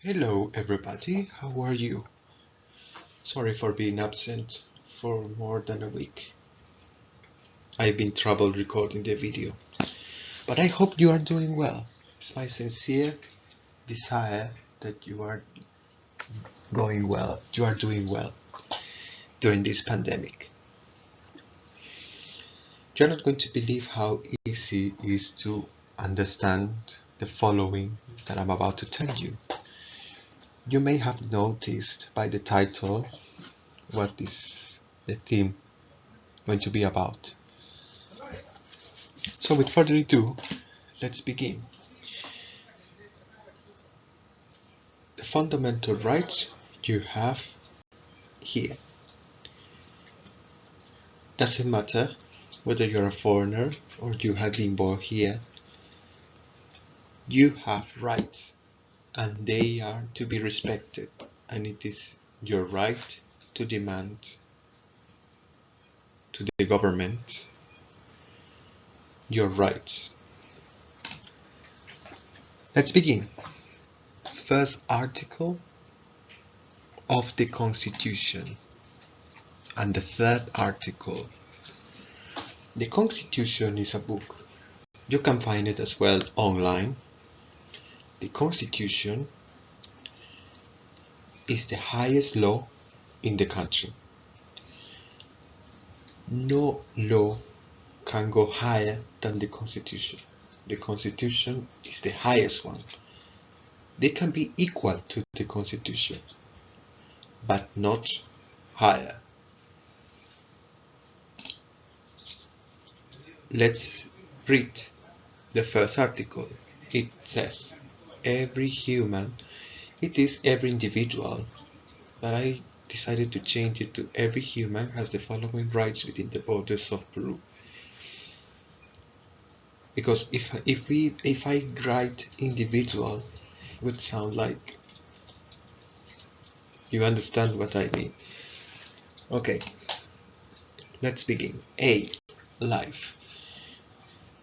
Hello everybody, how are you? Sorry for being absent for more than a week. I've been trouble recording the video, but I hope you are doing well. It's my sincere desire that you are doing well during this pandemic. You're not going to believe how easy it is to understand the following that I'm about to tell you. You may have noticed by the title what is the theme going to be about. So with further ado, let's begin. The fundamental rights you have here. Doesn't matter whether you're a foreigner or you have been born here, you have rights and they are to be respected, and it is your right to demand to the government your rights. Let's begin. First article of the Constitution and the third article. The Constitution is a book. You can find it as well online. The Constitution is the highest law in the country. No law can go higher than the Constitution. The Constitution is the highest one. They can be equal to the Constitution, but not higher. Let's read the first article. It says, every human, it is every individual, but I decided to change it to every human has the following rights within the borders of Peru. Because if I write individual, it would sound like you understand what I mean. Okay, let's begin. A, life.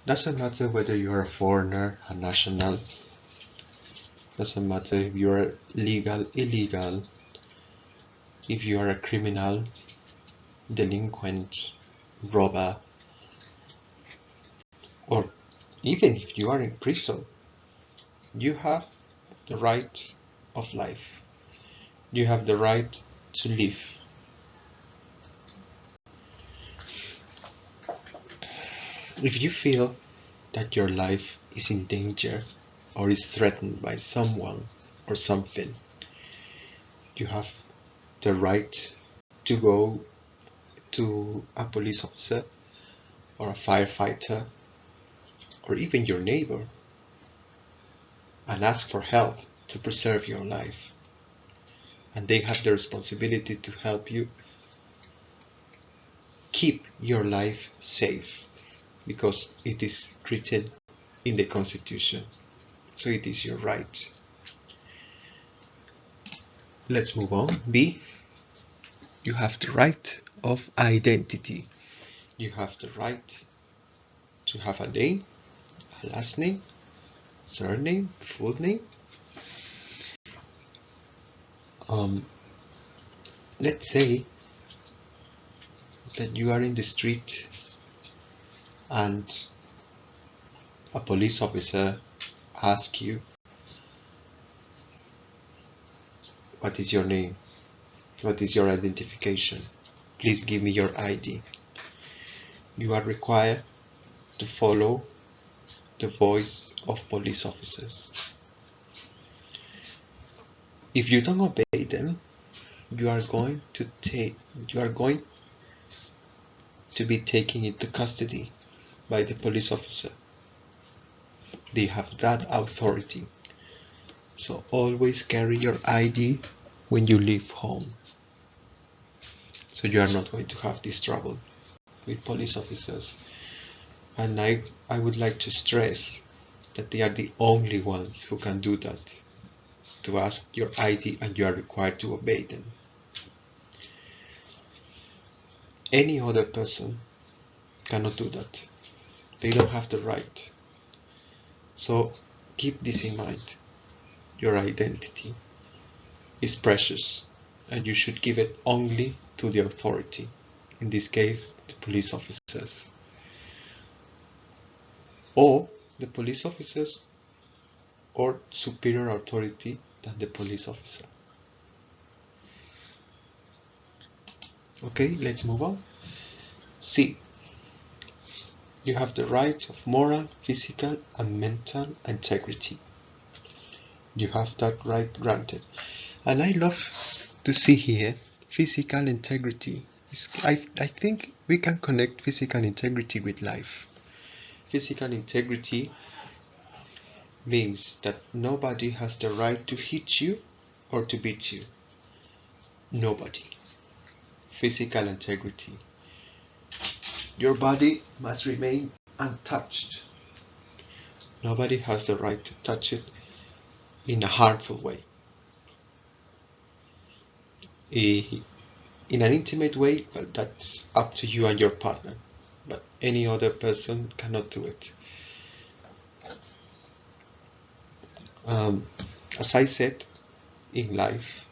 Doesn't matter whether you're a foreigner, a national. Doesn't matter if you're legal, illegal. If you are a criminal, delinquent, robber, or even if you are in prison, you have the right of life. You have the right to live. If you feel that your life is in danger or is threatened by someone or something, you have the right to go to a police officer or a firefighter or even your neighbor and ask for help to preserve your life. And they have the responsibility to help you keep your life safe, because it is written in the Constitution. So it is your right. Let's move on. B, you have the right of identity. You have the right to have a name, a last name, surname, full name. Let's say that you are in the street and a police officer asks you, what is your name? What is your identification? Please give me your ID. You are required to follow the voice of police officers. If you don't obey them, you are going to be taken into custody by the police officer. They have that authority. So always carry your ID when you leave home, so you are not going to have this trouble with police officers. And I would like to stress that they are the only ones who can do that, to ask your ID, and you are required to obey them. Any other person cannot do that. They don't have the right. So keep this in mind, your identity. is precious, and you should give it only to the authority, in this case, the police officers, or the police officers or superior authority than the police officer. Okay, let's move on. C. You have the right of moral, physical, and mental integrity. You have that right granted. And I love to see here physical integrity. I think we can connect physical integrity with life. Physical integrity means that nobody has the right to hit you or to beat you. Nobody. Physical integrity. Your body must remain untouched. Nobody has the right to touch it in a harmful way. In an intimate way, well, that's up to you and your partner, but any other person cannot do it. As I said, in life,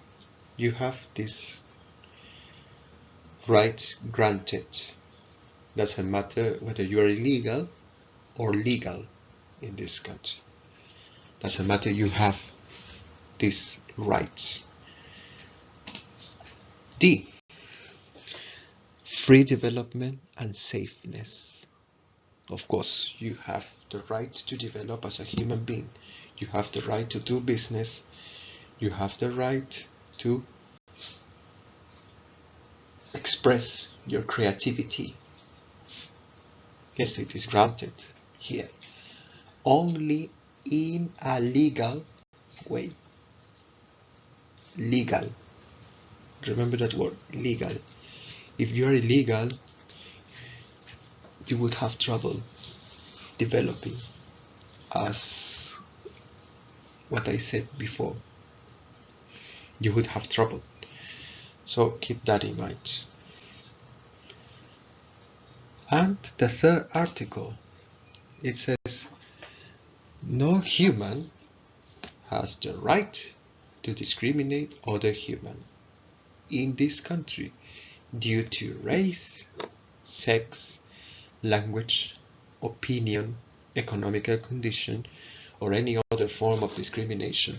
you have this right granted. Doesn't matter whether you are illegal or legal in this country. Doesn't matter, you have these rights. D. Free development and safeness. Of course, you have the right to develop as a human being. You have the right to do business. You have the right to express your creativity. Yes, it is granted here. Only in a legal way. Legal. Remember that word, legal. If you are illegal, you would have trouble developing, as what I said before. You would have trouble. So keep that in mind. And the third article, it says, no human has the right to discriminate other human in this country due to race, sex, language, opinion, economical condition, or any other form of discrimination.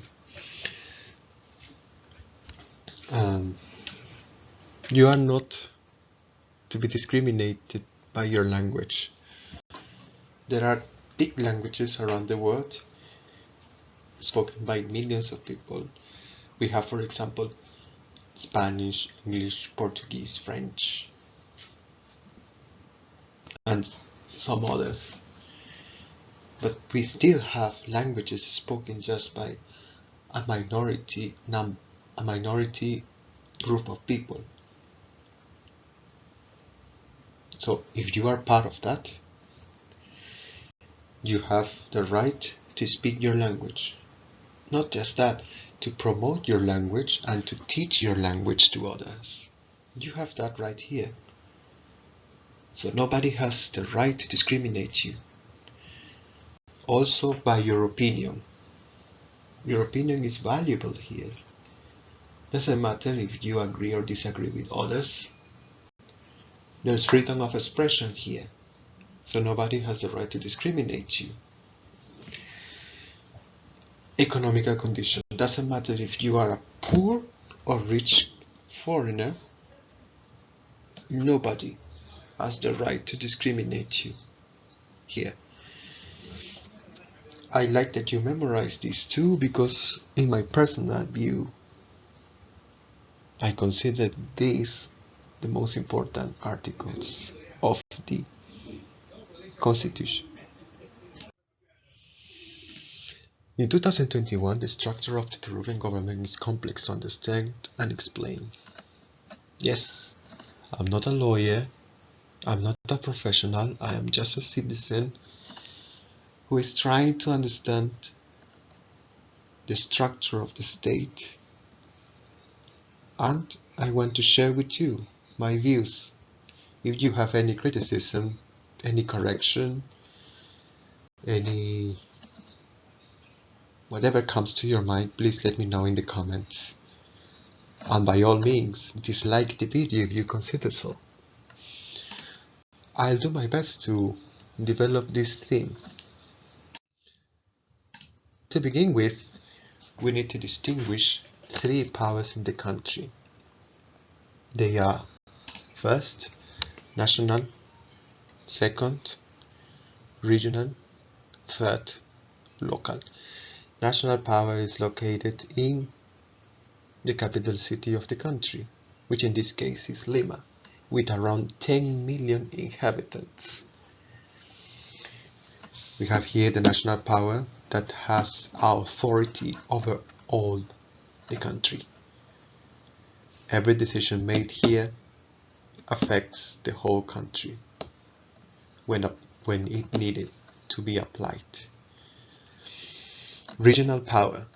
You are not to be discriminated by your language. There are big languages around the world spoken by millions of people. We have, for example, Spanish, English, Portuguese, French, and some others. But we still have languages spoken just by a minority group of people. So if you are part of that, you have the right to speak your language. Not just that, to promote your language and to teach your language to others. You have that right here. So nobody has the right to discriminate you. Also by your opinion. Your opinion is valuable here. Doesn't matter if you agree or disagree with others. There's freedom of expression here. So nobody has the right to discriminate you. Economical condition. Doesn't matter if you are a poor or rich foreigner. Nobody has the right to discriminate you here. I like that you memorize these two because in my personal view, I consider these the most important articles of the Constitution. In 2021, the structure of the Peruvian government is complex to understand and explain. Yes, I'm not a lawyer, I'm not a professional, I am just a citizen who is trying to understand the structure of the state, and I want to share with you my views. If you have any criticism, any correction, whatever comes to your mind, please let me know in the comments. And by all means, dislike the video if you consider so. I'll do my best to develop this theme. To begin with, we need to distinguish three powers in the country. They are: first, national; second, regional; third, local. National power is located in the capital city of the country, which in this case is Lima, with around 10 million inhabitants. We have here the national power that has authority over all the country. Every decision made here affects the whole country when it needed to be applied. Regional power.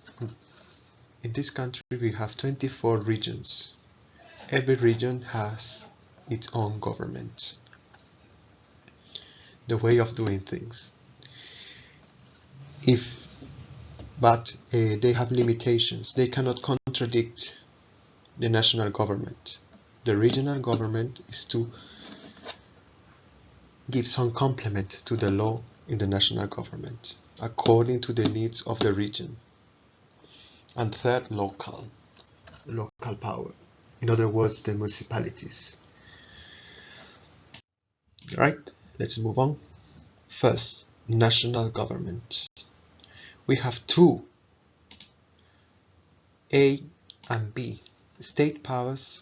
In this country we have 24 regions. Every region has its own government, the way of doing things. But they have limitations. They cannot contradict the national government. The regional government is to give some complement to the law in the national government, according to the needs of the region. And third, local power. In other words, the municipalities. Right, let's move on. First, national government. We have two, A and B, state powers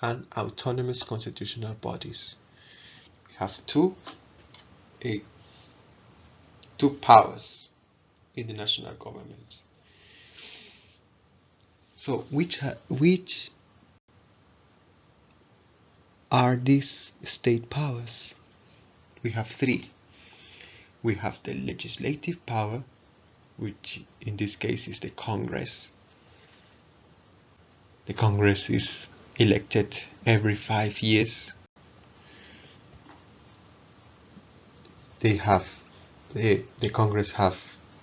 and autonomous constitutional bodies. We have two powers in the national government. So which are these state powers? We have three. We have the legislative power, which in this case is the Congress. The Congress is elected every 5 years. The Congress have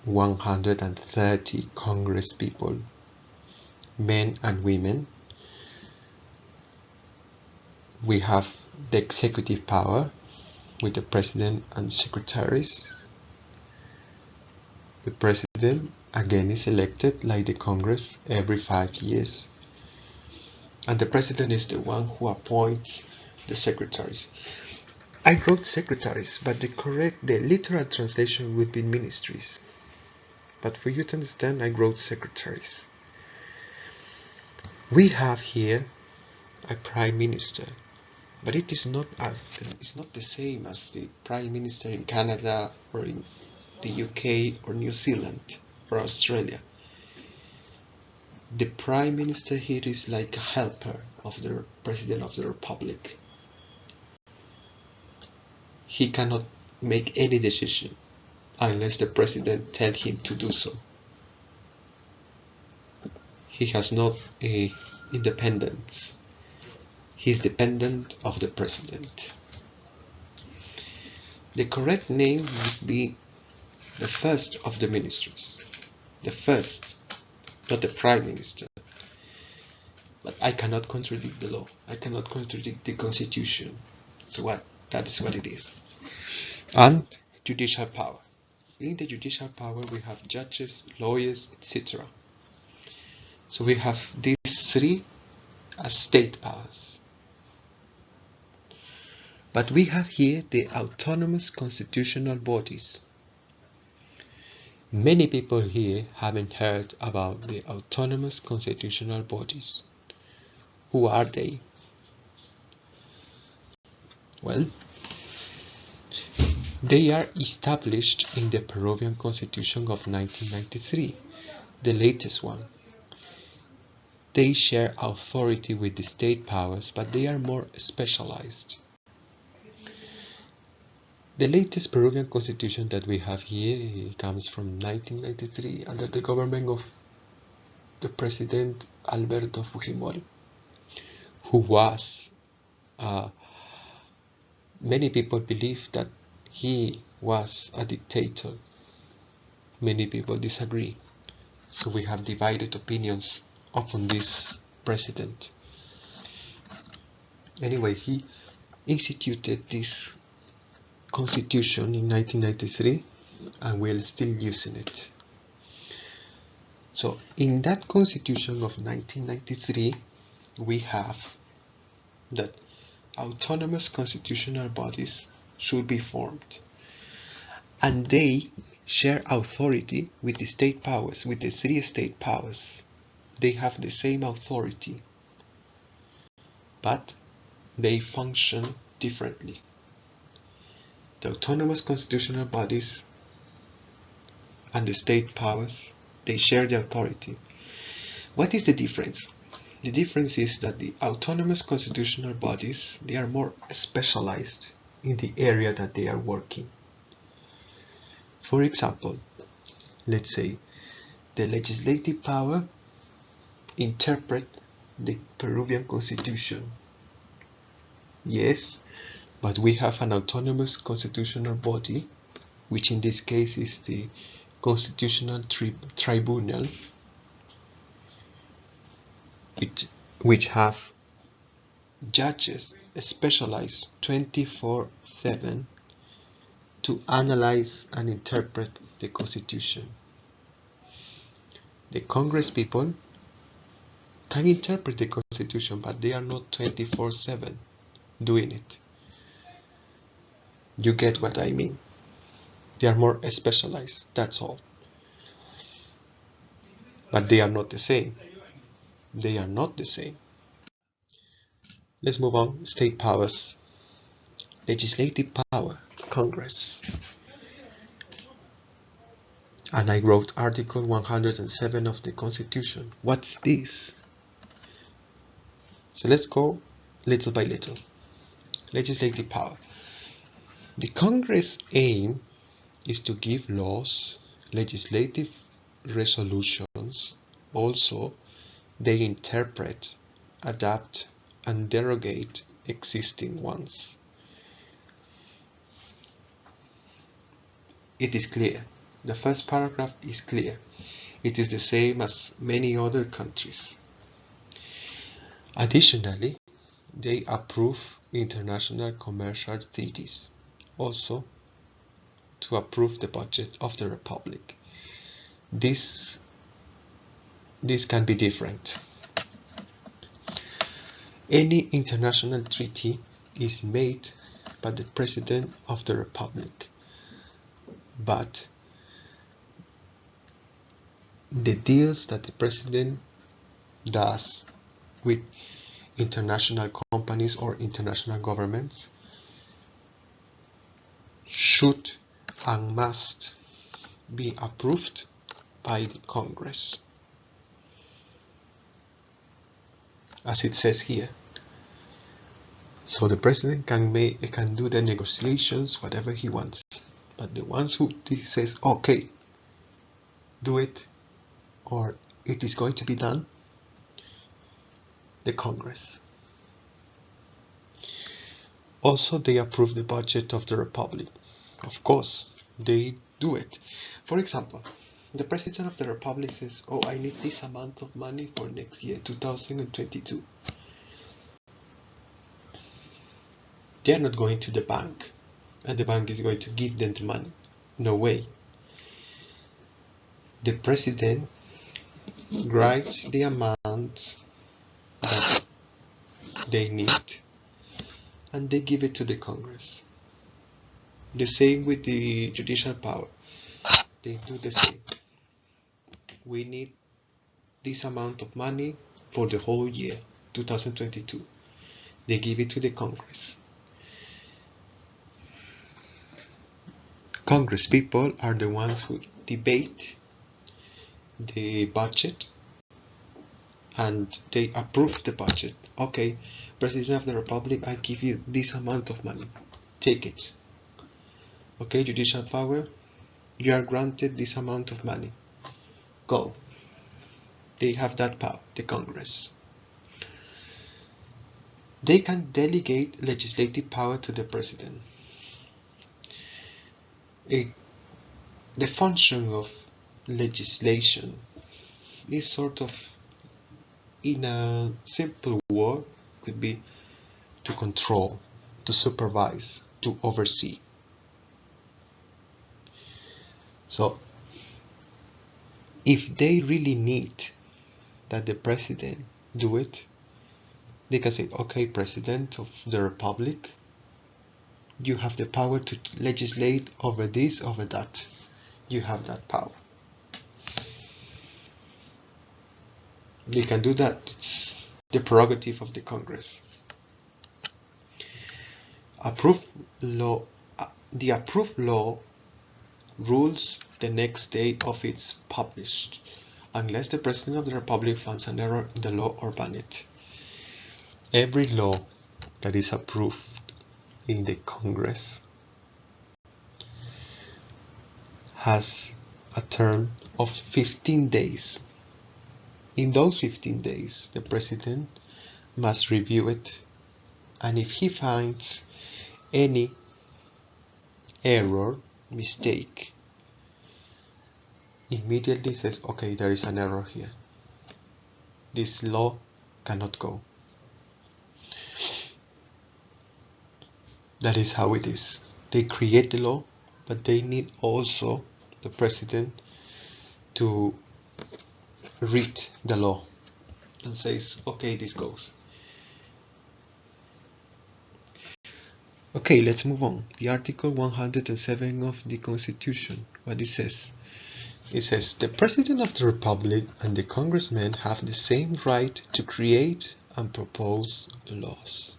130 Congress people, men and women. We have the executive power with the president and secretaries. The president again is elected like the Congress every 5 years. And the president is the one who appoints the secretaries. I wrote secretaries, but the literal translation would be ministries. But for you to understand, I wrote secretaries. We have here a prime minister, but it is not the same as the prime minister in Canada or in the UK or New Zealand or Australia. The prime minister here is like a helper of the president of the republic. He cannot make any decision unless the president tells him to do so. He has no independence. He is dependent of the president. The correct name would be the first of the ministries. The first, not the prime minister. But I cannot contradict the law. I cannot contradict the constitution. So that is what it is. And judicial power. In the judicial power we have judges, lawyers, etc. So we have these three as state powers. But we have here the autonomous constitutional bodies. Many people here haven't heard about the autonomous constitutional bodies. Who are they? Well, they are established in the Peruvian Constitution of 1993, the latest one. They share authority with the state powers, but they are more specialized. The latest Peruvian constitution that we have here comes from 1993 under the government of the President Alberto Fujimori, who was, many people believe that he was a dictator. Many people disagree. So we have divided opinions upon this president. Anyway, he instituted this constitution in 1993 and we're still using it. So in that constitution of 1993 we have that autonomous constitutional bodies should be formed, and they share authority with the state powers, with the three state powers. They have the same authority, but they function differently. The autonomous constitutional bodies and the state powers, they share the authority. What is the difference? The difference is that the autonomous constitutional bodies, they are more specialized in the area that they are working. For example, let's say the legislative power interpret the Peruvian constitution. Yes, but we have an autonomous constitutional body, which in this case is the Constitutional Tribunal, which have judges specialized 24/7 to analyze and interpret the Constitution. The Congress people can interpret the Constitution, but they are not 24/7 doing it. You get what I mean? They are more specialized, that's all. But they are not the same. They are not the same. Let's move on. State powers. Legislative power, Congress. And I wrote Article 107 of the Constitution. What's this? So let's go little by little. Legislative power. The Congress' aim is to give laws, legislative resolutions. Also, they interpret, adapt, and derogate existing ones. It is clear. The first paragraph is clear. It is the same as many other countries. Additionally, they approve international commercial treaties. Also, to approve the budget of the Republic. This can be different. Any international treaty is made by the President of the Republic, but the deals that the President does with international companies or international governments should and must be approved by the Congress, as it says here. So the President can do the negotiations, whatever he wants, but the ones who he says, okay, do it, or it is going to be done, the Congress. Also, they approve the budget of the Republic. Of course, they do it. For example, the President of the Republic says, oh, I need this amount of money for next year, 2022. They are not going to the bank, and the bank is going to give them the money. No way. The President writes the amount that they need, and they give it to the Congress. The same with the judicial power. They do the same. We need this amount of money for the whole year, 2022. They give it to the Congress. Congress people are the ones who debate the budget and they approve the budget. Okay, President of the Republic, I give you this amount of money. Take it. Okay, judicial power, you are granted this amount of money. Go. They have that power, the Congress. They can delegate legislative power to the President. The function of legislation is sort of in a simple word, could be to control, to supervise, to oversee. So if they really need that the president do it, they can say, okay, President of the Republic, you have the power to legislate over this, over that. You have that power. They can do that. It's the prerogative of the Congress. Approved law, the approved law rules the next day of its published, unless the President of the Republic finds an error in the law or ban it. Every law that is approved in the Congress has a term of 15 days. In those 15 days, the President must review it, and if he finds any error, mistake, immediately says, okay, there is an error here. This law cannot go. That is how it is. They create the law, but they need also the President to read the law and says, okay, this goes. Okay, let's move on. The Article 107 of the Constitution, what it says? It says, the President of the Republic and the Congressmen have the same right to create and propose laws.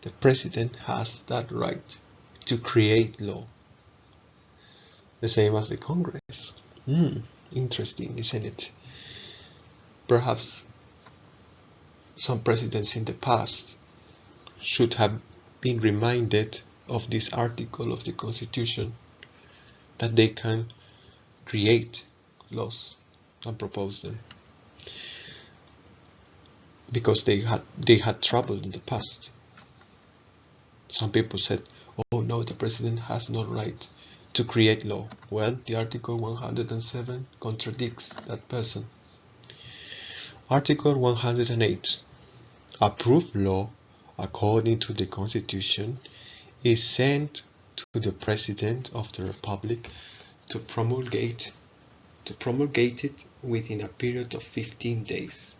The President has that right to create law. The same as the Congress. Interesting, isn't it? Perhaps some presidents in the past should have been reminded of this article of the Constitution, that they can create laws and propose them, because they had trouble in the past. Some people said, oh no, the president has no right to create law. Well, the Article 107 contradicts that person. Article 108. Approved law, according to the Constitution, is sent to the President of the Republic to promulgate it within a period of 15 days.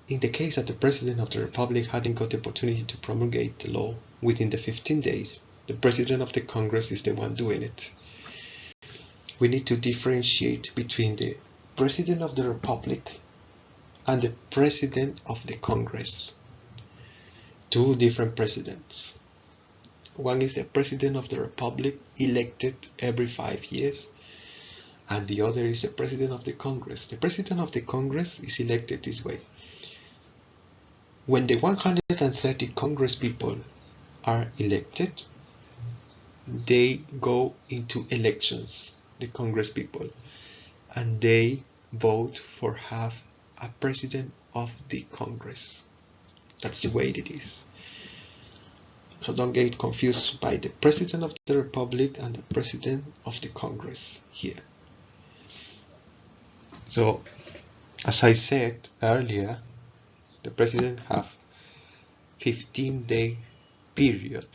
In the case that the President of the Republic hadn't got the opportunity to promulgate the law within the 15 days, the President of the Congress is the one doing it. We need to differentiate between the President of the Republic and the President of the Congress. Two different presidents. One is the President of the Republic, elected every 5 years, and the other is the President of the Congress. The President of the Congress is elected this way. When the 130 Congress people are elected, they go into elections, the Congress people, and they vote for have a President of the Congress. That's the way it is. So don't get confused by the President of the Republic and the President of the Congress here. So, as I said earlier, the President have 15-day period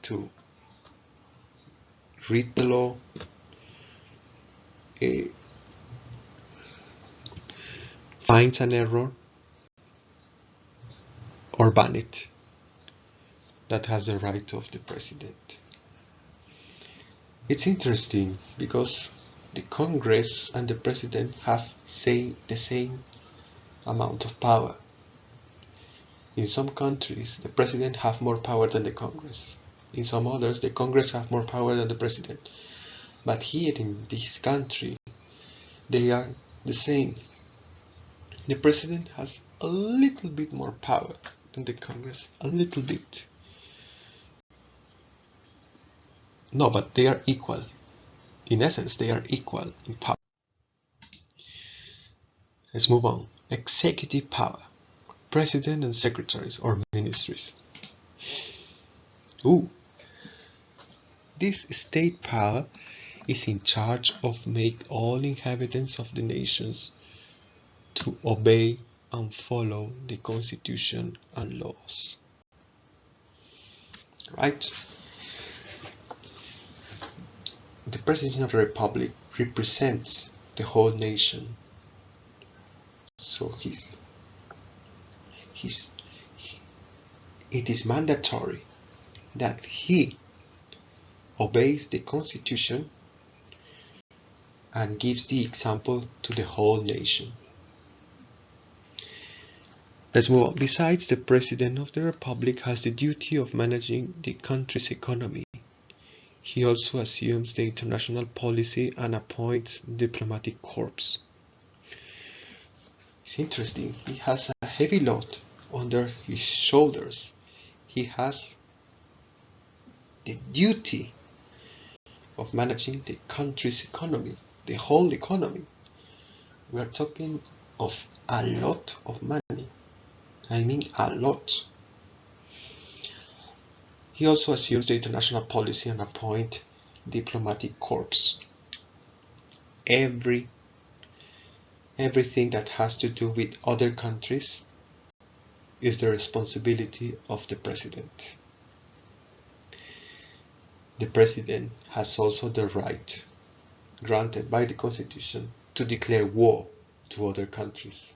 to read the law, finds an error, or ban it. That has the right of the President. It's interesting because the Congress and the President have the same amount of power. In some countries, the President have more power than the Congress. In some others, the Congress have more power than the President. But here in this country, they are the same. The President has a little bit more power than the Congress, a little bit. No, but they are equal. In essence, they are equal in power. Let's move on. Executive power. President and secretaries or ministries. This state power is in charge of make all inhabitants of the nations to obey and follow the constitution and laws. Right? The President of the Republic represents the whole nation. So it is mandatory that he obeys the Constitution and gives the example to the whole nation. Let's move on. Besides, the President of the Republic has the duty of managing the country's economy. He also assumes the international policy and appoints diplomatic corps. It's interesting. He has a heavy load under his shoulders. He has the duty of managing the country's economy, the whole economy. We are talking of a lot of money. I mean a lot. He also assumes the international policy and appoints diplomatic corps. Everything that has to do with other countries is the responsibility of the president. The president has also the right, granted by the Constitution, to declare war to other countries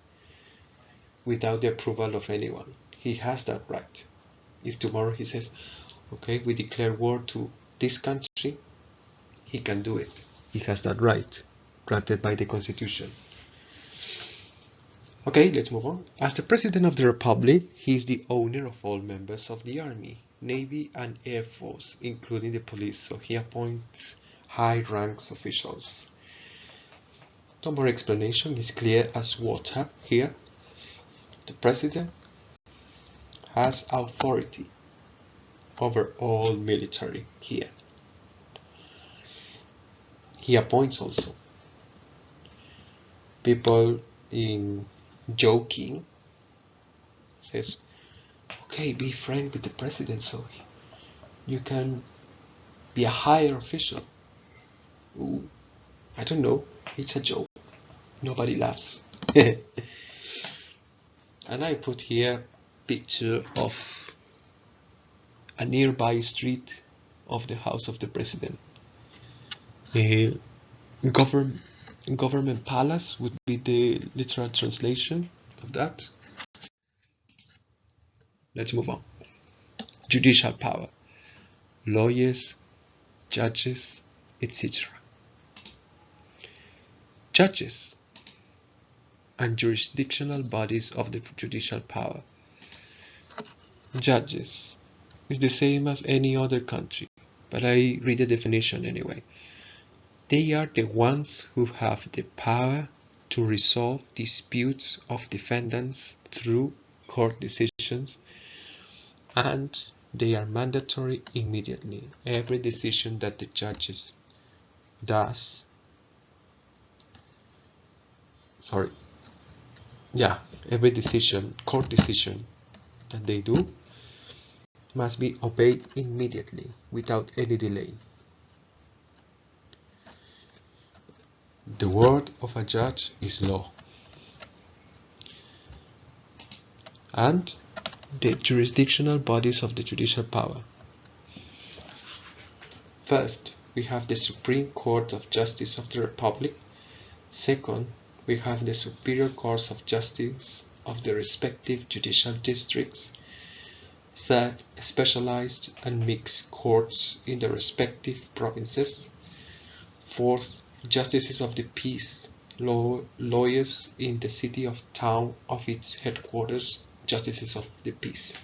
without the approval of anyone. He has that right. If tomorrow he says, okay, we declare war to this country, he can do it. He has that right, granted by the Constitution. Okay, let's move on. As the President of the Republic, he is the owner of all members of the Army, Navy, and Air Force, including the police, so he appoints high-ranks officials. No more explanation, is clear as water here. The President has authority over all military here. He appoints also people in joking, says, okay, be friend with the president so you can be a higher official. Ooh, I don't know, it's a joke. Nobody laughs. And I put here a picture of a nearby street of the house of the president. Government palace would be the literal translation of that. Let's move on. Judicial power, lawyers, judges, etc. Judges and jurisdictional bodies of the judicial power. Judges is the same as any other country, but I read the definition anyway. They are the ones who have the power to resolve disputes of defendants through court decisions, and they are mandatory immediately. Every decision that the judges every decision, court decision that they do must be obeyed immediately without any delay. The word of a judge is law. And the jurisdictional bodies of the judicial power. First, we have the Supreme Court of Justice of the Republic. Second, we have the Superior Courts of Justice of the respective judicial districts. Third, specialized and mixed courts in the respective provinces. Fourth, justices of the peace, lawyers in the city of town of its headquarters, justices of the peace.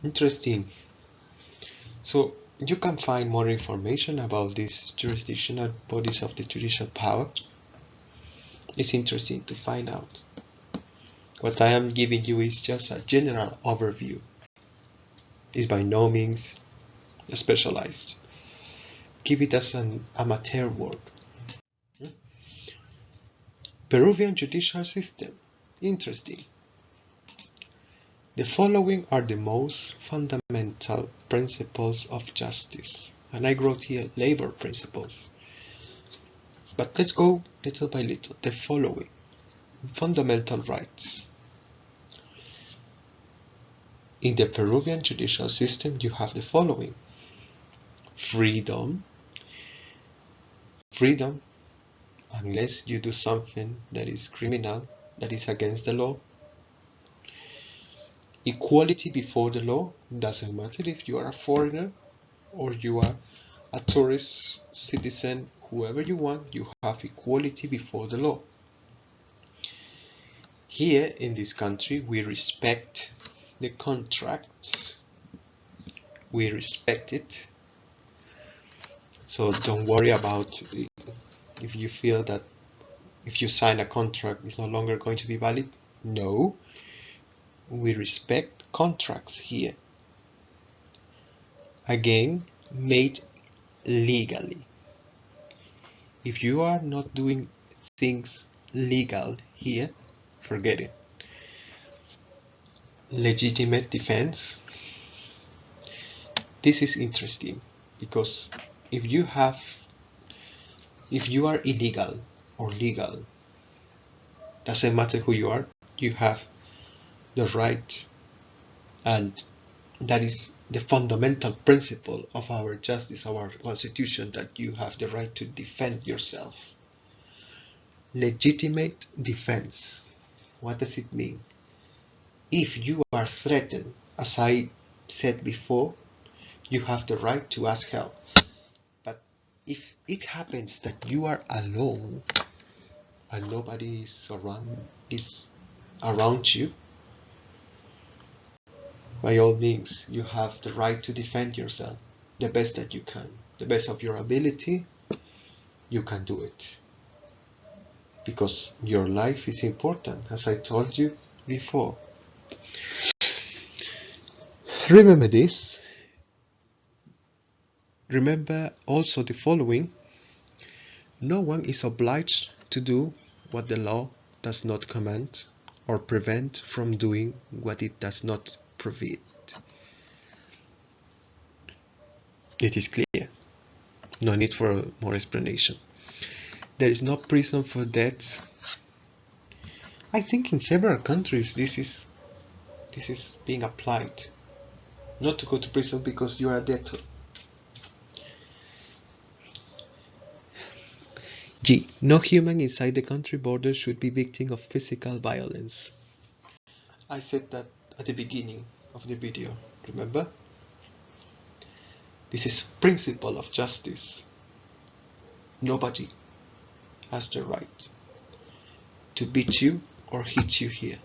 Interesting. So you can find more information about these jurisdictional bodies of the judicial power. It's interesting to find out. What I am giving you is just a general overview. It's by no means specialized. Give it as an amateur work. Peruvian judicial system. Interesting. The following are the most fundamental principles of justice. And I wrote here labor principles. But let's go little by little. The following fundamental rights. In the Peruvian judicial system, you have the following: freedom, unless you do something that is criminal, that is against the law. Equality before the law, doesn't matter if you are a foreigner or you are a tourist, citizen, whoever you want, you have equality before the law. Here in this country, we respect the contract. We respect it. So don't worry about if you feel that if you sign a contract, it's no longer going to be valid. No, we respect contracts here. Again, made legally. If you are not doing things legal here, forget it. Legitimate defense. This is interesting because if you are illegal or legal, doesn't matter who you are, you have the right, and that is the fundamental principle of our justice, our constitution, that you have the right to defend yourself. Legitimate defense. What does it mean? If you are threatened, as I said before, you have the right to ask help. But if it happens that you are alone and nobody is around you, by all means, you have the right to defend yourself the best that you can. The best of your ability, you can do it. Because your life is important, as I told you before. Remember this. Remember also the following. No one is obliged to do what the law does not command or prevent from doing what it does not prohibit. It is clear. No need for more explanation. There is no prison for debts. I think in several countries this is being applied. Not to go to prison because you are a debtor. G. No human inside the country borders should be victim of physical violence. I said that at the beginning of the video, remember? This is principle of justice. Nobody has the right to beat you or hit you here.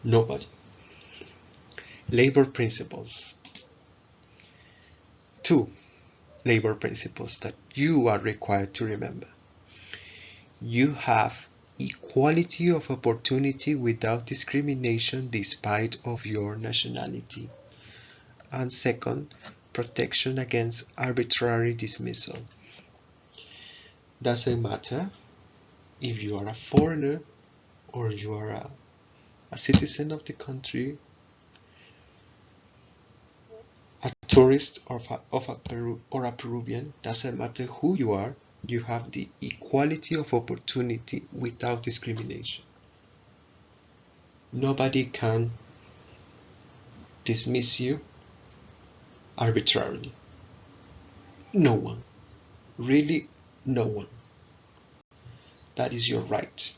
Nobody. Labor principles. 2 labor principles that you are required to remember. You have equality of opportunity without discrimination despite of your nationality. And second, protection against arbitrary dismissal. Doesn't matter if you are a foreigner or you are a citizen of the country, a tourist of Peru or a Peruvian, doesn't matter who you are, you have the equality of opportunity without discrimination. Nobody can dismiss you arbitrarily. No one. Really, no one. That is your right.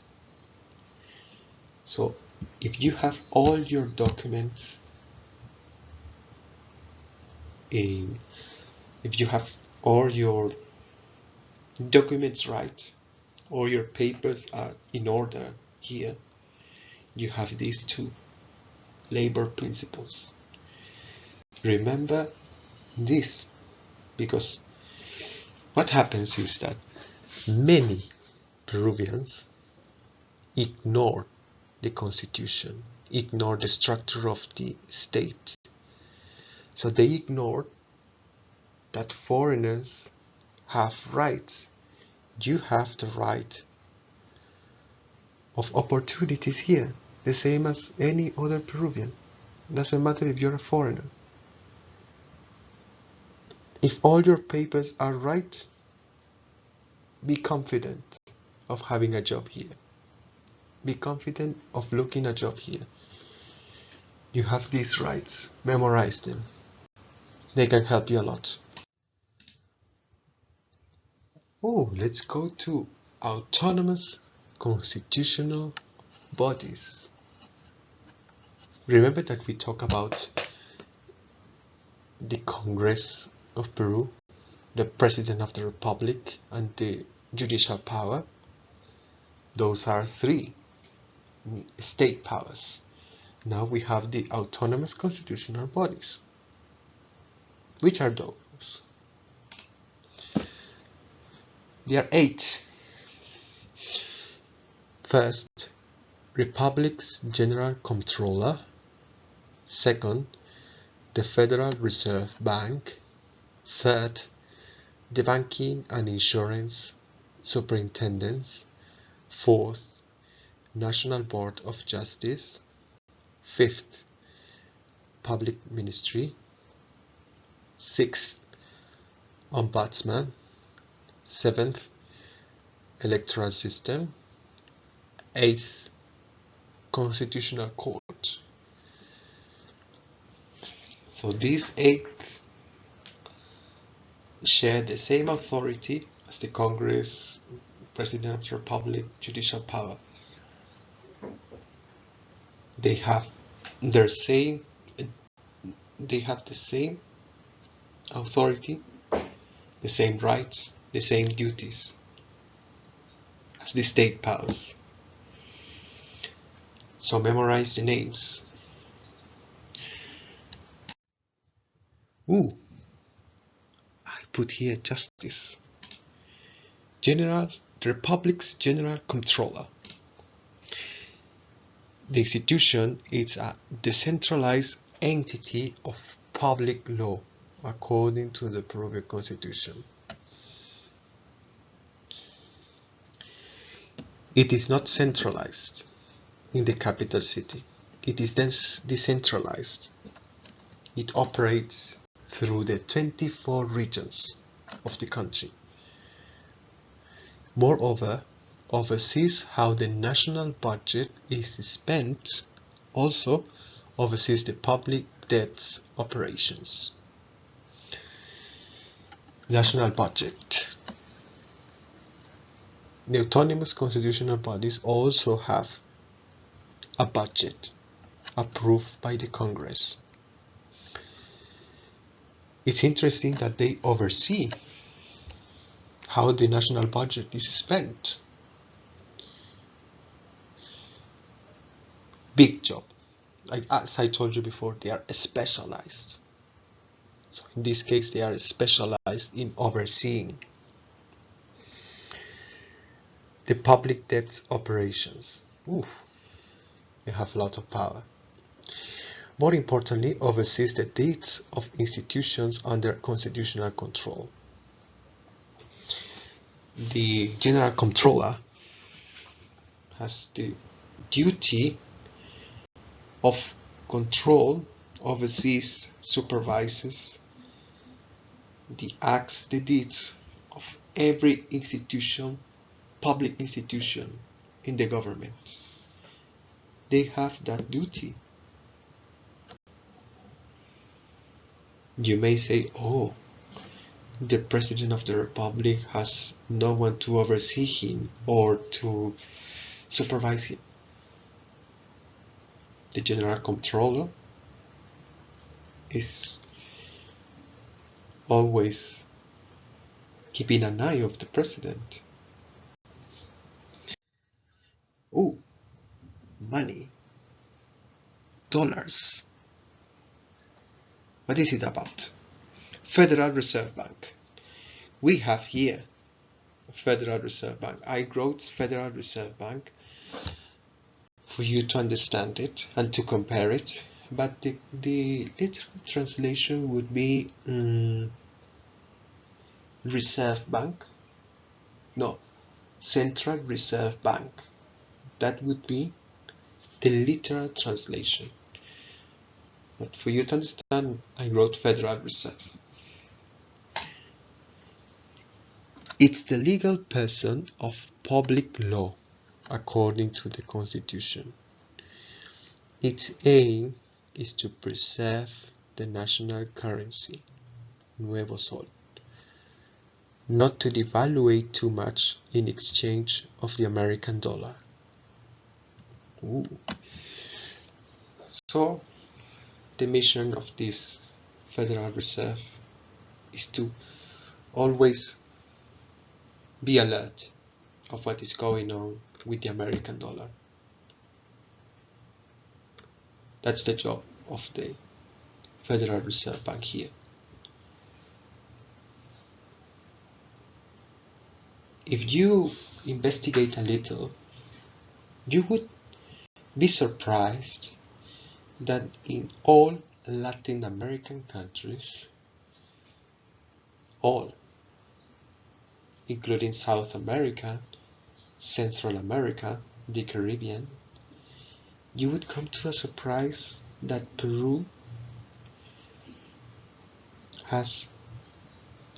So, if you have all your documents if you have all your documents right, all your papers are in order here, you have these 2 labor principles. Remember this, because what happens is that many Peruvians ignore the constitution, ignore the structure of the state. So they ignore that foreigners have rights. You have the right of opportunities here. the same as any other Peruvian. Doesn't matter if you're a foreigner. If all your papers are right, be confident of having a job here. Be confident of looking a job here. You have these rights. Memorize them. They can help you a lot. Oh, let's go to autonomous constitutional bodies. Remember that we talk about the Congress of Peru, the President of the Republic, and the judicial power. Those are three state powers. Now we have the autonomous constitutional bodies. Which are those? There are 8. First, Republic's General Comptroller. Second, the Federal Reserve Bank. Third, the Banking and Insurance Superintendents. Fourth, National Board of Justice. Fifth, Public Ministry. Sixth, Ombudsman. Seventh, Electoral System. Eighth, Constitutional Court. So these 8 share the same authority as the Congress, President of the Republic, judicial power. They have the same authority, the same rights, the same duties as the state powers. So memorize the names. I put here justice. The Republic's General Comptroller. The institution is a decentralized entity of public law according to the Peruvian Constitution. It is not centralized in the capital city. It is then decentralized. It operates through the 24 regions of the country. Moreover, oversees how the national budget is spent, also oversees the public debts operations. National budget. The autonomous constitutional bodies also have a budget approved by the Congress. It's interesting that they oversee how the national budget is spent. Big job. Like as I told you before, they are specialized. So in this case, they are specialized in overseeing the public debts operations. They have a lot of power. More importantly, oversees the debts of institutions under constitutional control. The General Comptroller has the duty of control, oversees, supervises the acts, the deeds of every institution, public institution in the government. They have that duty. You may say, oh, the President of the Republic has no one to oversee him or to supervise him. The General Comptroller is always keeping an eye of the President. Money. Dollars. What is it about? Federal Reserve Bank. We have here Federal Reserve Bank. I wrote Federal Reserve Bank for you to understand it and to compare it, but the literal translation would be Reserve Bank. No, Central Reserve Bank. That would be the literal translation. But for you to understand, I wrote Federal Reserve. It's the legal person of public law, according to the Constitution. Its aim is to preserve the national currency, Nuevo Sol, not to devaluate too much in exchange of the American dollar. Ooh. So, the mission of this Federal Reserve is to always be alert of what is going on with the American dollar. That's the job of the Federal Reserve Bank here. If you investigate a little, you would be surprised that in all Latin American countries, all, including South America, Central America, the Caribbean, you would come to a surprise that Peru has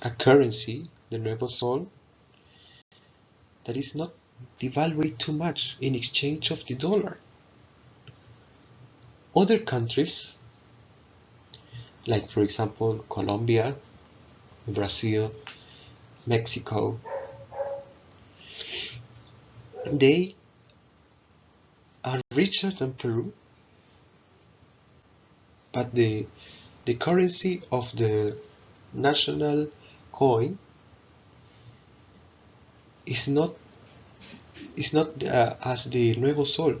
a currency, the Nuevo Sol, that is not devalued too much in exchange of the dollar. Other countries, like for example Colombia, Brazil, Mexico, they are richer than Peru, but the currency of the national coin is not as the Nuevo Sol.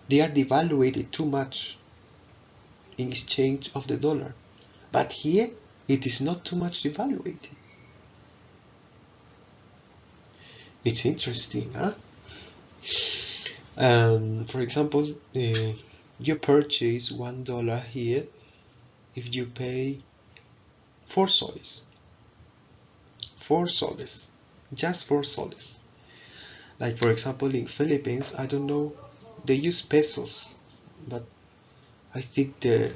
They are devaluated too much in exchange of the dollar, but here it is not too much devaluated. It's interesting, huh? For example, you purchase $1 here if you pay 4 soles. 4 soles. Just 4 soles. Like for example in Philippines, I don't know, they use pesos, but I think their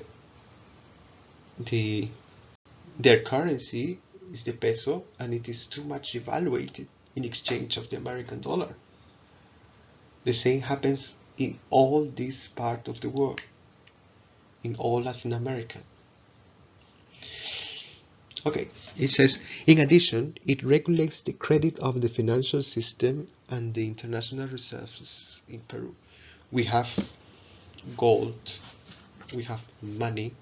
currency is the peso, and it is too much devaluated in exchange of the American dollar. The same happens in all this part of the world, in all Latin America. Okay, it says, in addition, it regulates the credit of the financial system and the international reserves in Peru. We have gold, we have money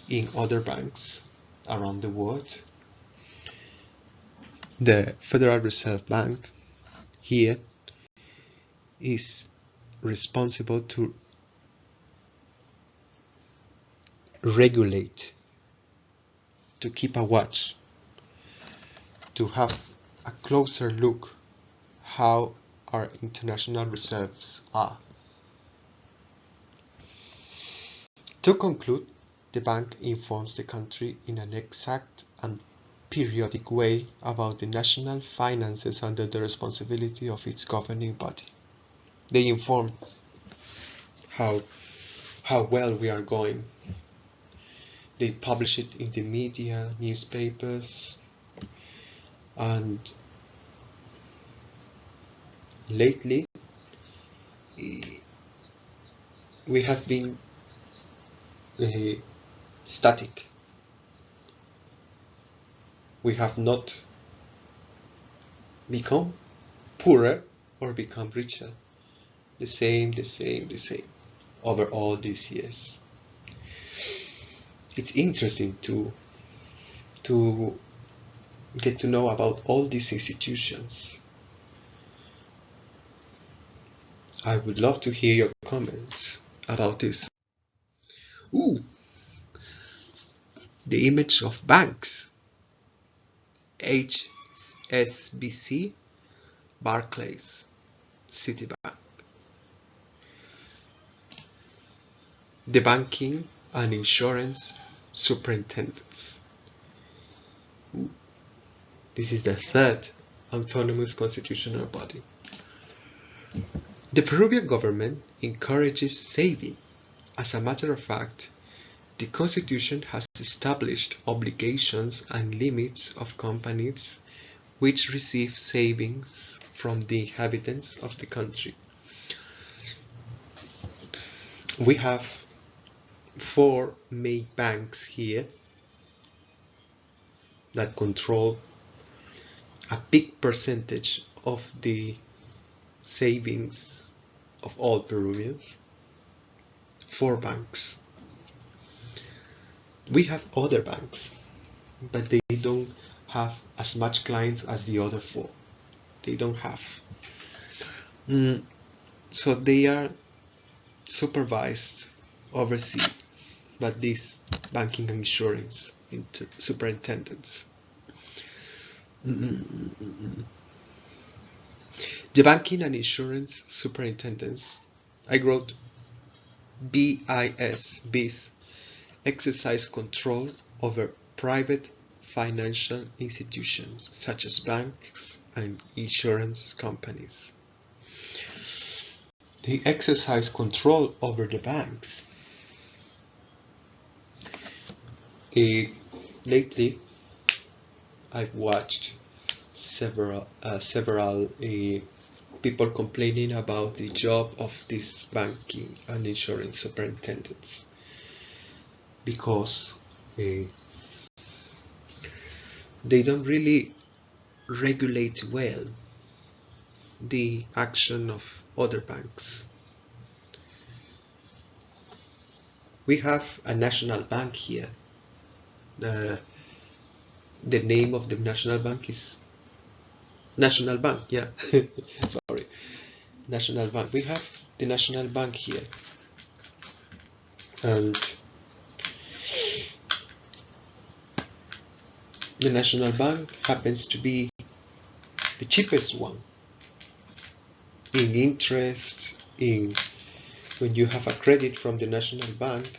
in other banks around the world. The Federal Reserve Bank here is responsible to regulate, to keep a watch, to have a closer look how our international reserves are. To conclude, the bank informs the country in an exact and periodic way about the national finances under the responsibility of its governing body. They inform how well we are going. They publish it in the media, newspapers, and lately we have been static. We have not become poorer or become richer. The same over all these years. It's interesting to get to know about all these institutions. I would love to hear your comments about this. Ooh, the image of banks. HSBC, Barclays, Citibank. The banking and insurance superintendents. Ooh. This is the third autonomous constitutional body. The Peruvian government encourages saving. As a matter of fact, the Constitution has established obligations and limits of companies which receive savings from the inhabitants of the country. We have 4 main banks here that control a big percentage of the savings of all Peruvians. 4 banks. We have other banks, but they don't have as much clients as the other 4. They don't have. So they are supervised, overseen by these banking and insurance superintendents. The banking and insurance superintendents, I wrote BIS, exercise control over private financial institutions such as banks and insurance companies. They exercise control over the banks. Lately, I've watched several people complaining about the job of these banking and insurance superintendents because they don't really regulate well the action of other banks. We have a national bank here. The name of the national bank is National Bank, yeah. Sorry. National Bank. We have the National Bank here. And the National Bank happens to be the cheapest one in interest. When you have a credit from the National Bank,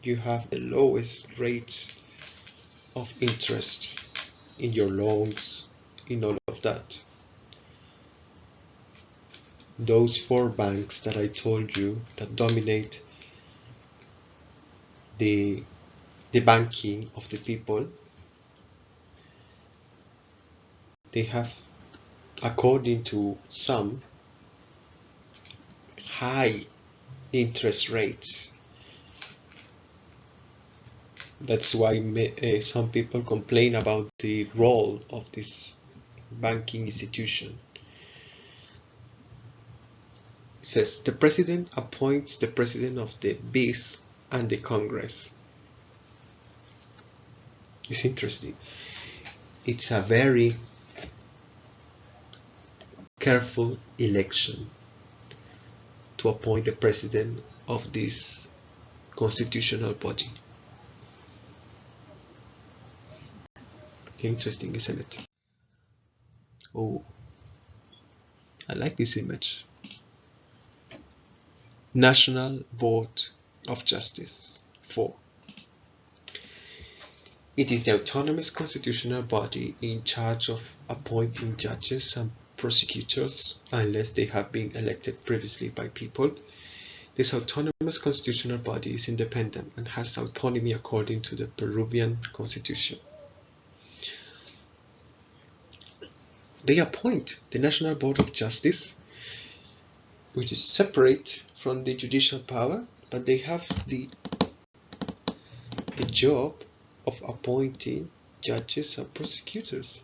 you have the lowest rate of interest in your loans, in all of that. Those 4 banks that I told you that dominate the banking of the people, they have, according to some, high interest rates. That's why some people complain about the role of this banking institution. It says the president appoints the president of the BIS and the Congress. It's interesting. It's a very careful election to appoint the president of this constitutional body. Interesting, isn't it? Oh, I like this image. National Board of Justice 4. It is the autonomous constitutional body in charge of appointing judges and prosecutors unless they have been elected previously by people. This autonomous constitutional body is independent and has autonomy according to the Peruvian Constitution. They appoint the National Board of Justice, which is separate from the judicial power, but they have the job of appointing judges and prosecutors.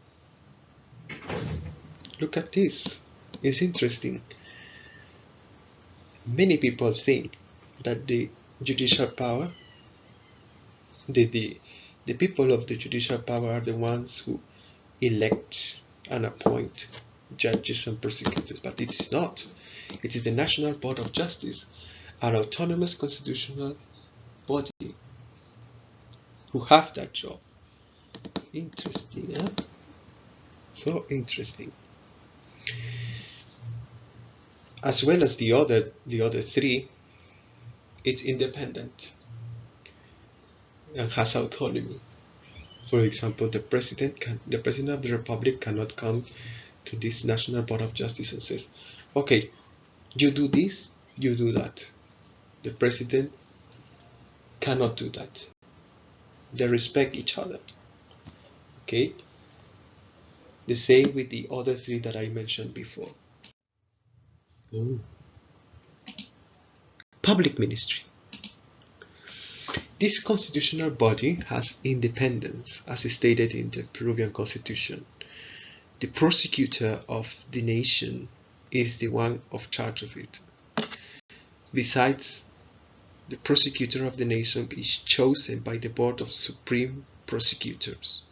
Look at this. It's interesting. Many people think that the judicial power, the people of the judicial power are the ones who elect and appoint judges and prosecutors, but it is not. It is the National Board of Justice, an autonomous constitutional body who have that job. Interesting, huh? So interesting. As well as the other 3, it's independent and has autonomy. For example, the president of the republic cannot come to this National Board of Justice and says, okay, You do this, you do that. The president cannot do that. They respect each other. Okay? The same with the other three that I mentioned before. Oh. Public ministry. This constitutional body has independence, as stated in the Peruvian constitution. The prosecutor of the nation is the one of charge of it. Besides, the prosecutor of the nation is chosen by the Board of Supreme Prosecutors.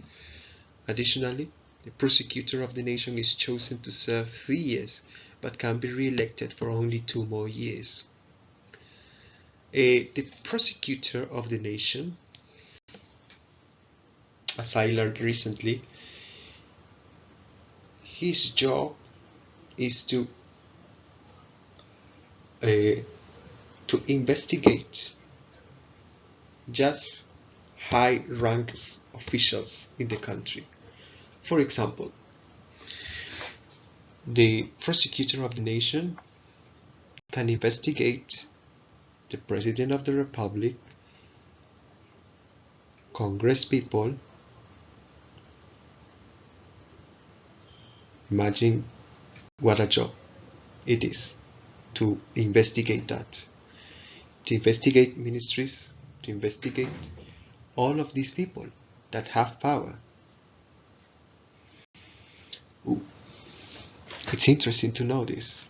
Additionally, the prosecutor of the nation is chosen to serve 3 years, but can be re-elected for only 2 more years. The prosecutor of the nation, as I learned recently, his job is to investigate just high-ranked officials in the country. For example, the prosecutor of the nation can investigate the President of the Republic, Congress people. Imagine what a job it is to investigate that, to investigate ministries, to investigate all of these people that have power. Ooh. It's interesting to know this.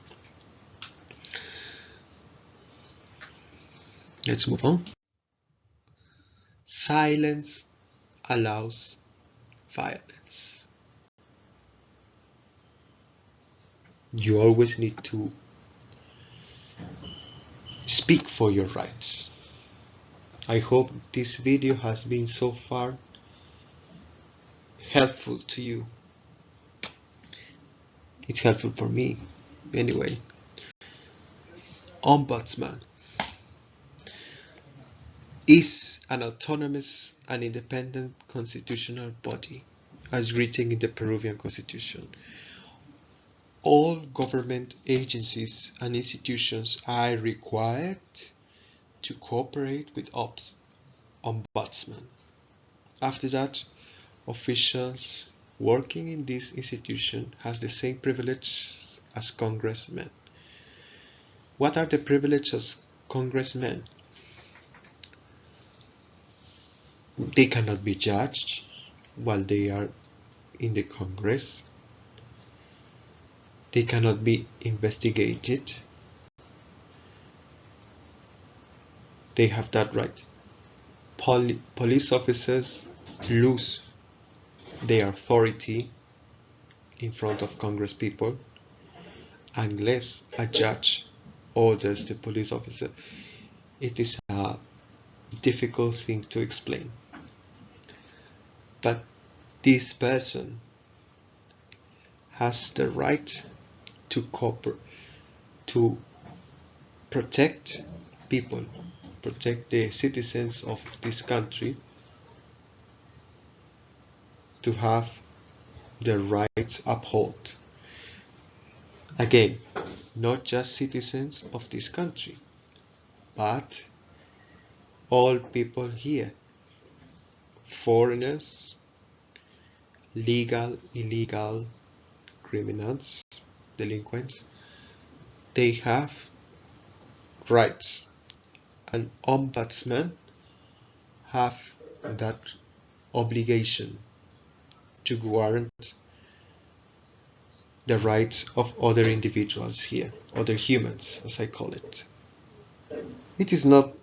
Let's move on. Silence allows violence. You always need to speak for your rights. I hope this video has been so far helpful to you. It's helpful for me anyway. Ombudsman is an autonomous and independent constitutional body, as written in the Peruvian constitution. All government agencies and institutions are required to cooperate with ombudsman. After that, officials working in this institution has the same privileges as congressmen. What are the privileges of congressmen? They cannot be judged while they are in the Congress. They cannot be investigated. They have that right. Police officers lose their authority in front of Congress people unless a judge orders the police officer. It is a difficult thing to explain. But this person has the right to protect people, protect the citizens of this country, to have their rights upheld. Again, not just citizens of this country, but all people here, foreigners, legal, illegal, criminals, delinquents, they have rights. An ombudsman have that obligation to guarantee the rights of other individuals here, other humans, as I call it. It is not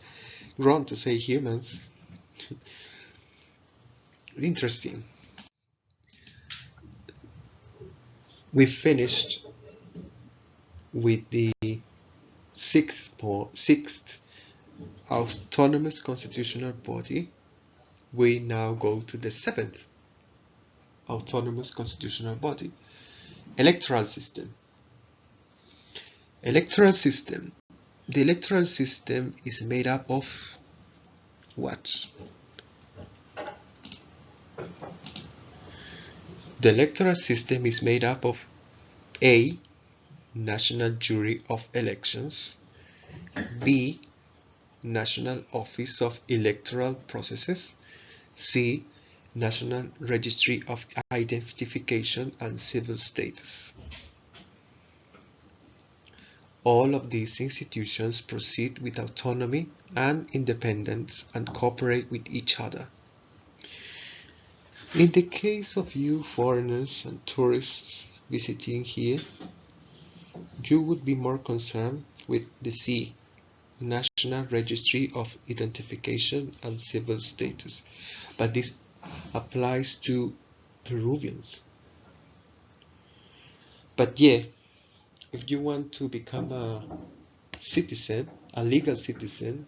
wrong to say humans. Interesting. We finished with the sixth autonomous constitutional body. We now go to the seventh autonomous constitutional body, electoral system. Electoral system. The electoral system is made up of what? The electoral system is made up of A, National Jury of Elections. B. National Office of Electoral Processes. C. National Registry of Identification and Civil Status. All of these institutions proceed with autonomy and independence and cooperate with each other. In the case of you foreigners and tourists visiting here, you would be more concerned with the C, National Registry of Identification and Civil Status, but this applies to Peruvians. But yeah, if you want to become a citizen, a legal citizen,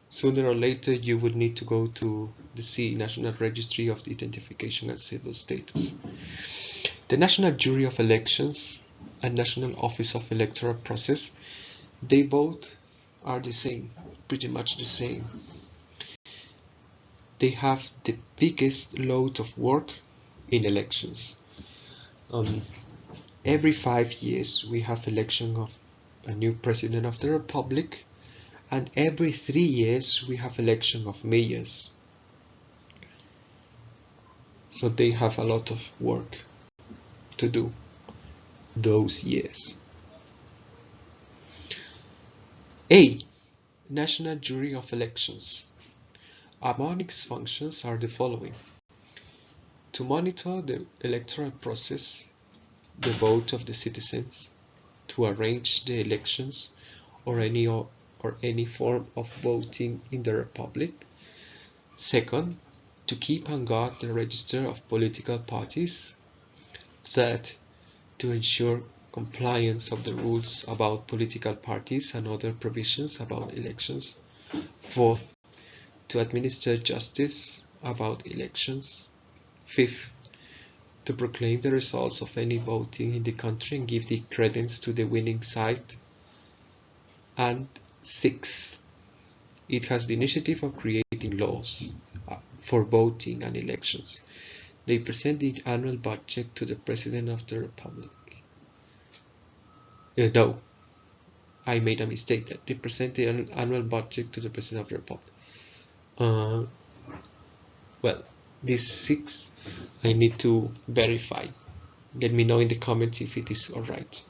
sooner or later you would need to go to the C, National Registry of Identification and Civil Status. The National Jury of Elections and National Office of Electoral Process, they both are the same, pretty much the same. They have the biggest load of work in elections. Every 5 years we have election of a new president of the republic, and every 3 years we have election of mayors. So they have a lot of work to do those years. A. National Jury of Elections. Among its functions are the following: to monitor the electoral process, the vote of the citizens, to arrange the elections or any form of voting in the republic. Second, to keep and guard the register of political parties. Third, to ensure compliance of the rules about political parties and other provisions about elections. Fourth, to administer justice about elections. Fifth, to proclaim the results of any voting in the country and give the credence to the winning side. And sixth, it has the initiative of creating laws for voting and elections. They present the annual budget to the President of the Republic. No, I made a mistake. They present the annual budget to the President of the Republic. Well, these 6 I need to verify. Let me know in the comments if it is alright.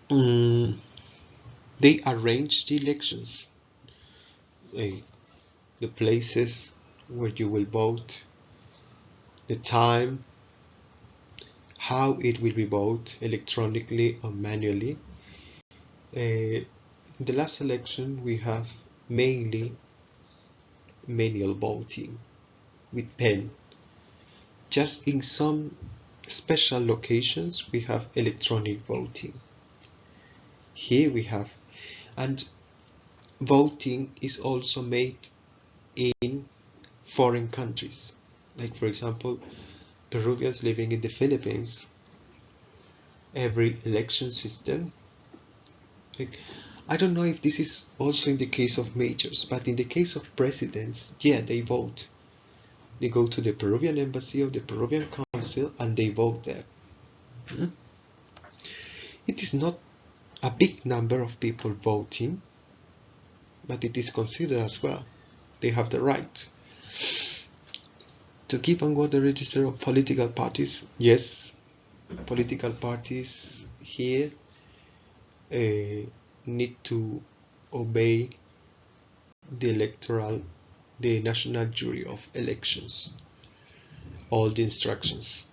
They arrange the elections, the places where you will vote, the time, how it will be voted, electronically or manually. In the last election we have mainly manual voting with pen. Just in some special locations we have electronic voting. Here we have, and voting is also made in foreign countries, like for example Peruvians living in the Philippines. Every election system, I don't know if this is also in the case of majors, but in the case of presidents, yeah, they vote. They go to the Peruvian embassy or the Peruvian council and they vote there. It is not a big number of people voting, but it is considered as well. They have the right to keep and guard the register of political parties. Yes, political parties here need to obey the National Jury of Elections, all the instructions.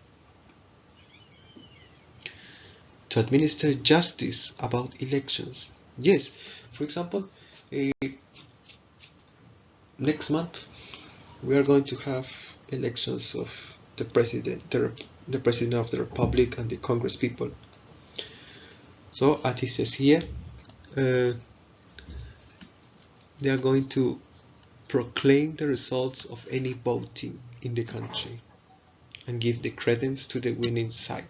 To administer justice about elections. Yes, for example, next month we are going to have elections of the president of the republic and the congress people. So as it says here, they are going to proclaim the results of any voting in the country and give the credence to the winning side.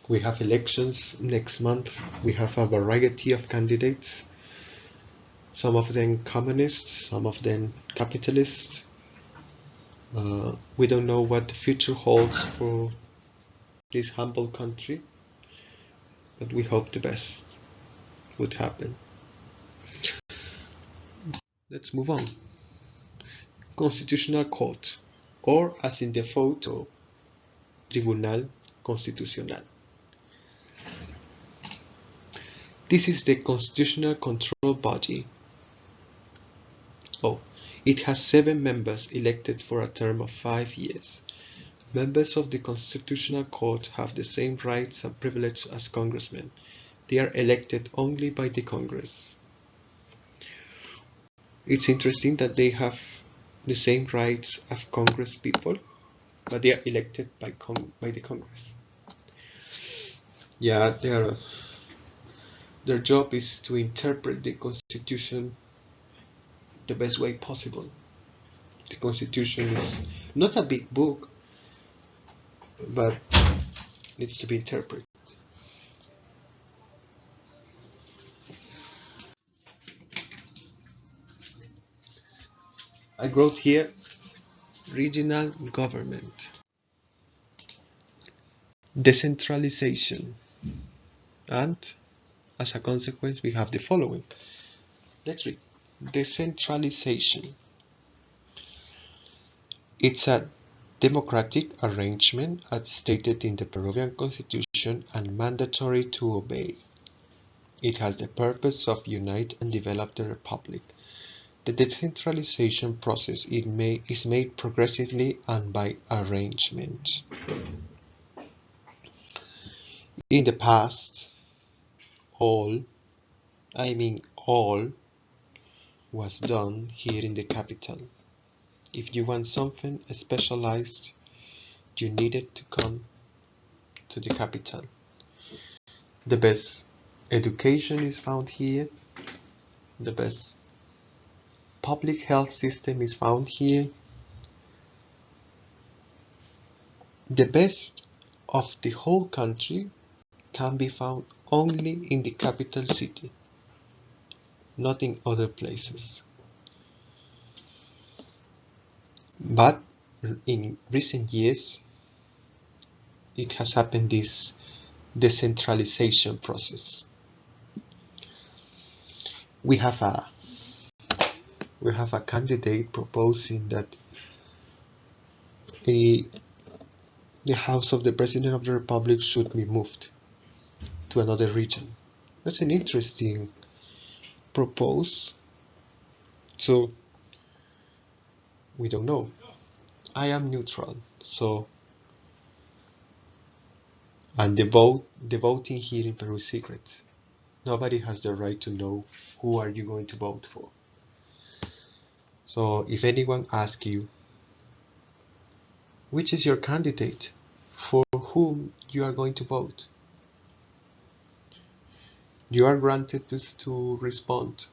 We have elections next month. We have a variety of candidates, some of them communists, some of them capitalists. We don't know what the future holds for this humble country, but we hope the best would happen. Let's move on. Constitutional Court, or as in the photo, Tribunal Constitucional. This is the constitutional control body. It has 7 members elected for a term of 5 years. Members of the Constitutional Court have the same rights and privileges as congressmen. They are elected only by the Congress. It's interesting that they have the same rights as Congress people, but they are elected by the Congress. Yeah, their job is to interpret the Constitution the best way possible. The Constitution is not a big book, but needs to be interpreted. I wrote here regional government, decentralization, and as a consequence we have the following. Let's read. Decentralization. It's a democratic arrangement as stated in the Peruvian Constitution and mandatory to obey. It has the purpose of unite and develop the republic. The decentralization process is made progressively and by arrangement. In the past, all was done here in the capital. If you want something specialized, you needed to come to the capital. The best education is found here. The best public health system is found here. The best of the whole country can be found only in the capital city, not in other places. But in recent years, it has happened this decentralization process. We have a candidate proposing that the house of the President of the Republic should be moved to another region. That's an interesting proposal. So we don't know. I am neutral. So, and the voting here in Peru is secret. Nobody has the right to know who are you going to vote for. So if anyone asks you, which is your candidate, for whom you are going to vote, you are granted to respond.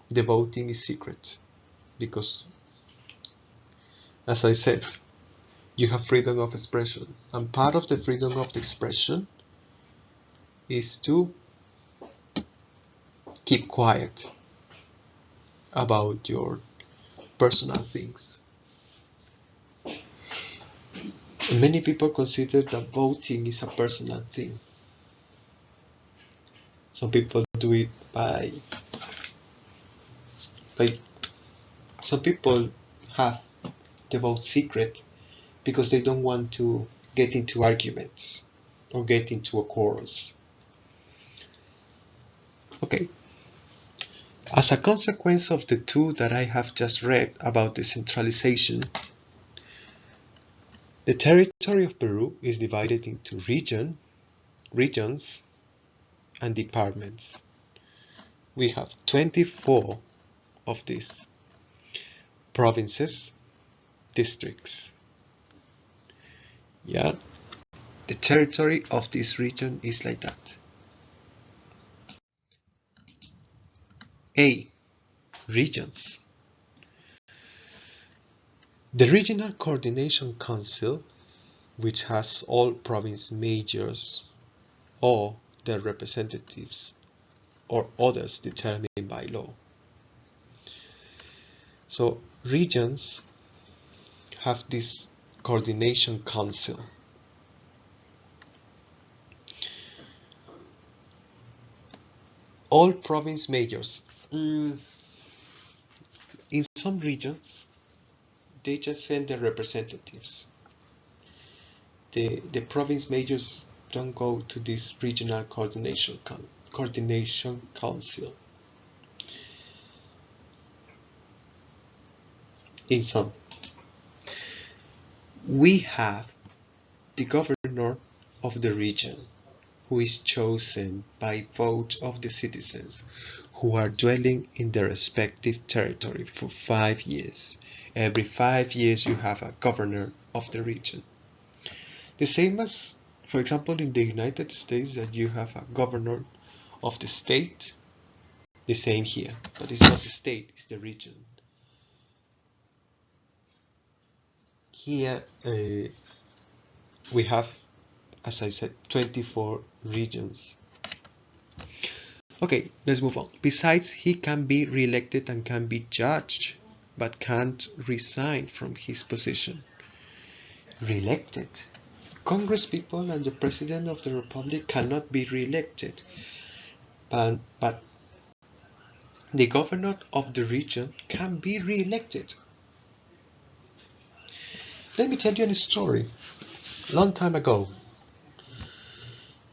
The voting is secret because, as I said, you have freedom of expression, and part of the freedom of expression is to keep quiet about your personal things. And many people consider that voting is a personal thing. Some people do it by some people have the vote secret because they don't want to get into arguments or get into a quarrels. Okay. As a consequence of the two that I have just read about decentralization, the territory of Peru is divided into regions, and departments. We have 24 of these provinces, districts. Yeah, the territory of this region is like that. A. Regions. The Regional Coordination Council, which has all province mayors or their representatives or others determined by law. So regions have this coordination council. All province mayors. In some regions, they just send their representatives. The province mayors don't go to this regional coordination council. In some, we have the governor of the region, who is chosen by vote of the citizens who are dwelling in their respective territory for 5 years. Every 5 years you have a governor of the region. The same as, for example, in the United States, that you have a governor of the state. The same here, but it's not the state, it's the region. Here we have, as I said, 24 regions. Okay, let's move on. Besides, he can be re-elected and can be judged, but can't resign from his position. Re-elected. Congress people and the President of the Republic cannot be re-elected, but the governor of the region can be re-elected. Let me tell you a story. Long time ago,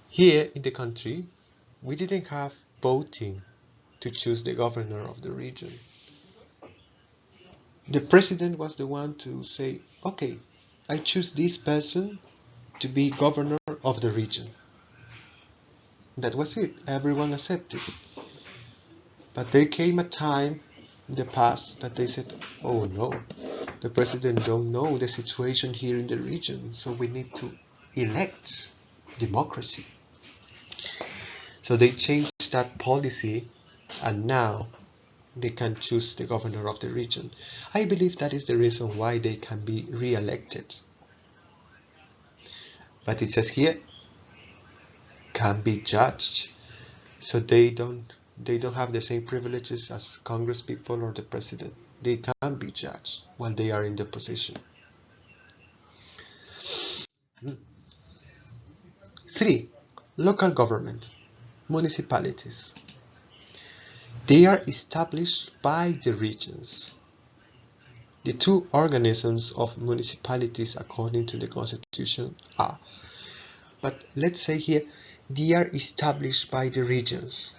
here in the country, we didn't have voting to choose the governor of the region. The president was the one to say, okay, I choose this person to be governor of the region. That was it. Everyone accepted. But there came a time in the past that they said, oh no, the president don't know the situation here in the region, so we need to elect democracy. So they changed that policy, and now they can choose the governor of the region. I believe that is the reason why they can be re-elected. But it says here, can be judged, so they don't have the same privileges as Congress people or the president. They can be judged while they are in the position. 3. Local government, municipalities. They are established by the regions. The two organisms of municipalities according to the Constitution are, but let's say here, they are established by the regions.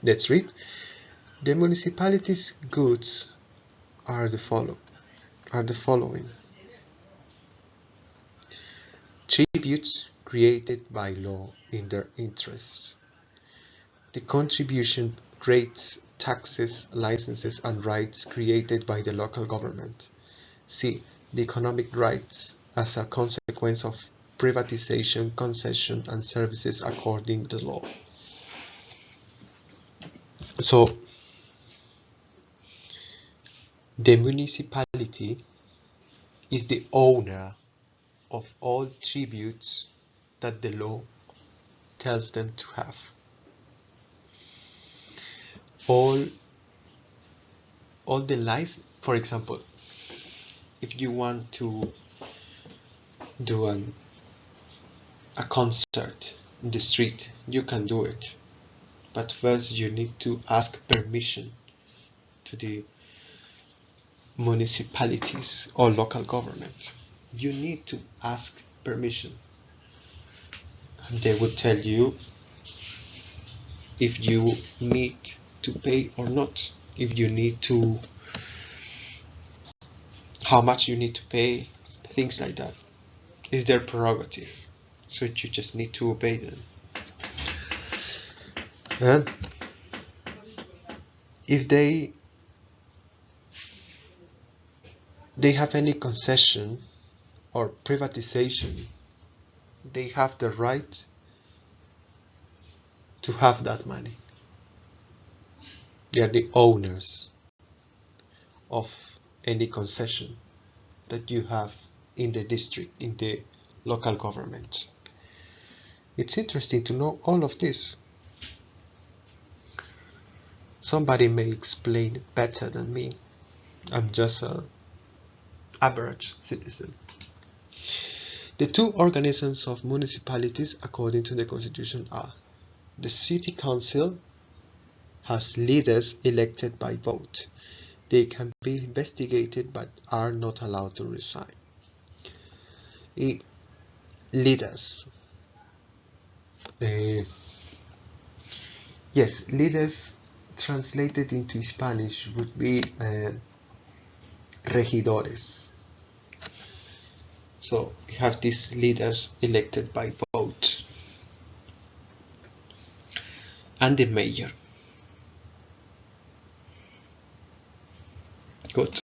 Let's read. The municipalities' goods are the following. Tributes created by law in their interest. The contribution rates, taxes, licenses, and rights created by the local government. C. The economic rights as a consequence of privatization, concession, and services according to law. So, the municipality is the owner of all tributes that the law tells them to have. All the license, for example, if you want to do a concert in the street, you can do it. But first you need to ask permission to the municipalities or local government. You need to ask permission. And they will tell you if you need to pay or not, if you need to, how much you need to pay, things like that. It's their prerogative. So you just need to obey them. And if they have any concession or privatization, they have the right to have that money. They are the owners of any concession that you have in the district, in the local government. It's interesting to know all of this. Somebody may explain it better than me. I'm just a average citizen. The two organisms of municipalities according to the constitution are: the city council has leaders elected by vote. They can be investigated but are not allowed to resign. Leaders. Yes, leaders translated into Spanish would be regidores. So we have these leaders elected by vote. And the mayor. Good.